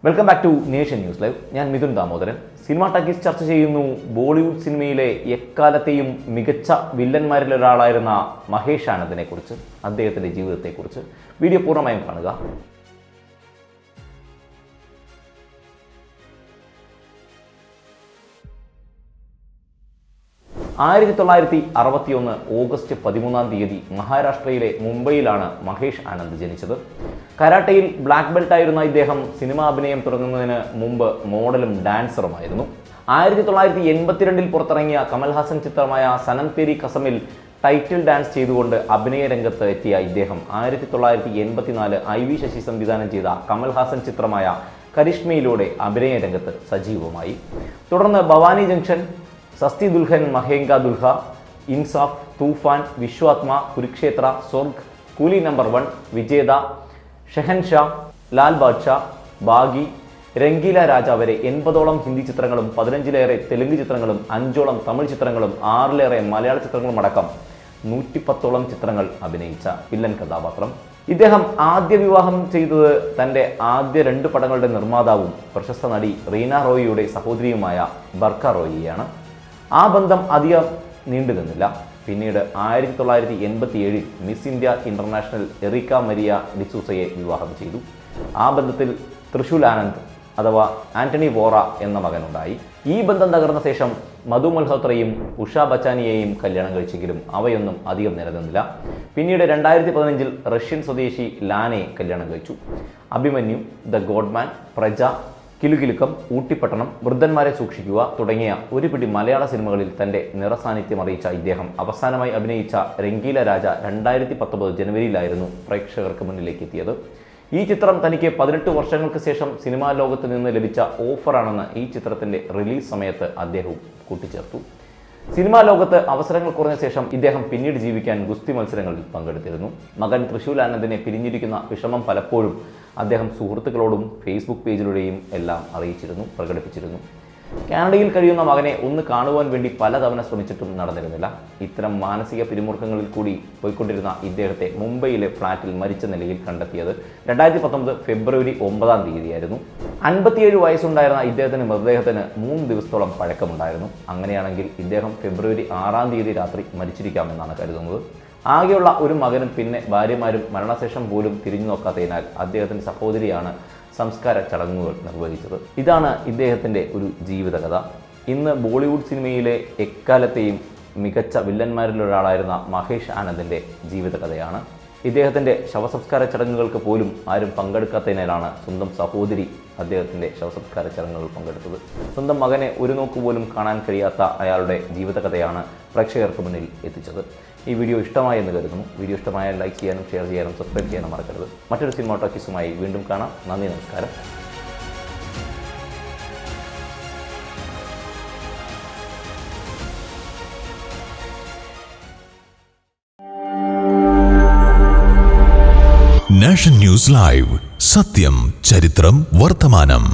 Welcome back to Nation News Live. ഞാൻ Mithun Damodaran. Cinema talkies ചർച്ച ചെയ്യുന്നു ബോളിവുഡ് സിനിമയിലെ എക്കാലത്തെയും മികച്ച വില്ലന്മാരിലൊരാളായിരുന്ന മഹേഷ് ആനന്ദിനെ കുറിച്ച്, അദ്ദേഹത്തിന്റെ ജീവിതത്തെക്കുറിച്ച്. വീഡിയോ പൂർണ്ണമായും കാണുക. 1961 ഓഗസ്റ്റ് 13 മഹാരാഷ്ട്രയിലെ മുംബൈയിലാണ് മഹേഷ് ആനന്ദ് ജനിച്ചത്. കരാട്ടയിൽ ബ്ലാക്ക് ബെൽറ്റ് ആയിരുന്ന ഇദ്ദേഹം സിനിമാ അഭിനയം തുടങ്ങുന്നതിന് മുമ്പ് മോഡലും ഡാൻസറുമായിരുന്നു. 1982 പുറത്തിറങ്ങിയ കമൽഹാസൻ ചിത്രമായ സനം തേരി കസമിൽ ടൈറ്റിൽ ഡാൻസ് ചെയ്തുകൊണ്ട് അഭിനയ രംഗത്ത് എത്തിയ ഇദ്ദേഹം 1984 IV ശശി സംവിധാനം ചെയ്ത കമൽഹാസൻ ചിത്രമായ കരിഷ്മയിലൂടെ അഭിനയ രംഗത്ത് സജീവമായി. തുടർന്ന് ഭവാനി ജംഗ്ഷൻ, സസ്തി ദുൽഹൻ മഹേംഗ ദുൽഹ, ഇൻസാഫ്, തൂഫാൻ, വിശ്വാത്മ, കുരുക്ഷേത്ര, സ്വർഗ്, കൂലി നമ്പർ 1, വിജേത, ഷെഹൻഷാ, ലാൽ ബാദ്ഷാ, ബാഗി, രംഗീല രാജ വരെ 80ഓളം ഹിന്ദി ചിത്രങ്ങളും 15ലേറെ തെലുങ്ക് ചിത്രങ്ങളും 5ഓളം തമിഴ് ചിത്രങ്ങളും 6ലേറെ മലയാള ചിത്രങ്ങളും അടക്കം 110ഓളം ചിത്രങ്ങൾ അഭിനയിച്ച വില്ലൻ കഥാപാത്രം. ഇദ്ദേഹം ആദ്യ വിവാഹം ചെയ്തത് തൻ്റെ ആദ്യ 2 പടങ്ങളുടെ നിർമ്മാതാവും പ്രശസ്ത നടി റീന റോയിയുടെ സഹോദരിയുമായ ബർക്ക റോയിയാണ്. ആ ബന്ധം അധികം നീണ്ടുനിന്നില്ല. പിന്നീട് 1987 miss India international Erica Maria ഡിസൂസയെ വിവാഹം ചെയ്തു. ആ ബന്ധത്തിൽ തൃശൂൽ ആനന്ദ് അഥവാ ആന്റണി വോറ എന്ന മകനുണ്ടായി. ഈ ബന്ധം തകർന്ന ശേഷം മധു മൽഹോത്രയും ഉഷ ബച്ചാനിയെയും കല്യാണം കഴിച്ചെങ്കിലും അവയൊന്നും അധികം നിലനിന്നില്ല. പിന്നീട് 2015 റഷ്യൻ സ്വദേശി ലാനയെ കല്യാണം കഴിച്ചു. അഭിമന്യു, ദ ഗോഡ്മാൻ, പ്രജ, കിലുകിലുക്കം, ഊട്ടിപ്പട്ടണം, വൃദ്ധന്മാരെ സൂക്ഷിക്കുക തുടങ്ങിയ ഒരു പിടി മലയാള സിനിമകളിൽ തൻ്റെ നിറസാന്നിധ്യം അറിയിച്ച ഇദ്ദേഹം അവസാനമായി അഭിനയിച്ച രംഗീല രാജ 2019 ജനുവരിയിലായിരുന്നു പ്രേക്ഷകർക്ക് മുന്നിലേക്ക് എത്തിയത്. ഈ ചിത്രം തനിക്ക് 18 വർഷങ്ങൾക്ക് ശേഷം സിനിമാ ലോകത്ത് നിന്ന് ലഭിച്ച ഓഫറാണെന്ന് ഈ ചിത്രത്തിൻ്റെ റിലീസ് സമയത്ത് അദ്ദേഹവും കൂട്ടിച്ചേർത്തു. സിനിമാ ലോകത്ത് അവസരങ്ങൾ കുറഞ്ഞ ശേഷം ഇദ്ദേഹം പിന്നീട് ജീവിക്കാൻ ഗുസ്തി മത്സരങ്ങളിൽ പങ്കെടുത്തിരുന്നു. മകൻ തൃശൂൽ ആനന്ദിനെ പിരിഞ്ഞിരിക്കുന്ന വിഷമം പലപ്പോഴും അദ്ദേഹം സുഹൃത്തുക്കളോടും ഫേസ്ബുക്ക് പേജിലൂടെയും എല്ലാം പ്രകടിപ്പിച്ചിരുന്നു. കാനഡയിൽ കഴിയുന്ന മകനെ ഒന്ന് കാണുവാൻ വേണ്ടി പലതവണ ശ്രമിച്ചിട്ടും നടന്നിരുന്നില്ല. ഇത്തരം മാനസിക പിരിമുറുക്കങ്ങളിൽ കൂടി പോയിക്കൊണ്ടിരുന്ന ഇദ്ദേഹത്തെ മുംബൈയിലെ ഫ്ളാറ്റിൽ മരിച്ച നിലയിൽ കണ്ടെത്തിയത് 2019 ഫെബ്രുവരി 9 57 വയസ്സുണ്ടായിരുന്ന ഇദ്ദേഹത്തിന് മൃതദേഹത്തിന് 3 ദിവസത്തോളം പഴക്കമുണ്ടായിരുന്നു. അങ്ങനെയാണെങ്കിൽ ഇദ്ദേഹം ഫെബ്രുവരി 6 രാത്രി മരിച്ചിരിക്കാമെന്നാണ് കരുതുന്നത്. ആകെയുള്ള ഒരു മകനും പിന്നെ ഭാര്യമാരും മരണശേഷം പോലും തിരിഞ്ഞു നോക്കാത്തതിനാൽ അദ്ദേഹത്തിൻ്റെ സഹോദരിയാണ് സംസ്കാര ചടങ്ങുകൾ നിർവഹിച്ചത്. ഇതാണ് ഇദ്ദേഹത്തിൻ്റെ ഒരു ജീവിതകഥ. ഇന്ന് ബോളിവുഡ് സിനിമയിലെ എക്കാലത്തെയും മികച്ച വില്ലന്മാരിലൊരാളായിരുന്ന മഹേഷ് ആനന്ദിൻ്റെ ജീവിതകഥയാണ്. ഇദ്ദേഹത്തിൻ്റെ ശവസംസ്കാര ചടങ്ങുകൾക്ക് പോലും ആരും പങ്കെടുക്കാത്തതിനാലാണ് സ്വന്തം സഹോദരി അദ്ദേഹത്തിൻ്റെ ശവസംസ്കാര ചടങ്ങുകൾ പങ്കെടുത്തത്. സ്വന്തം മകനെ ഒരു നോക്ക് പോലും കാണാൻ കഴിയാത്ത അയാളുടെ ജീവിതകഥയാണ് പ്രേക്ഷകർക്ക് മുന്നിൽ എത്തിച്ചത്. ഈ വീഡിയോ ഇഷ്ടമായി എന്ന് കരുതുന്നു. വീഡിയോ ഇഷ്ടമായാൽ ലൈക്ക് ചെയ്യാനും ഷെയർ ചെയ്യാനും സബ്സ്ക്രൈബ് ചെയ്യാനും മറക്കരുത്. മറ്റൊരു സിനിമ ടോക്കീസുമായി വീണ്ടും കാണാം. നന്ദി, നമസ്കാരം. നാഷൻ ന്യൂസ് ലൈവ്, സത്യം, ചരിത്രം, വർത്തമാനം.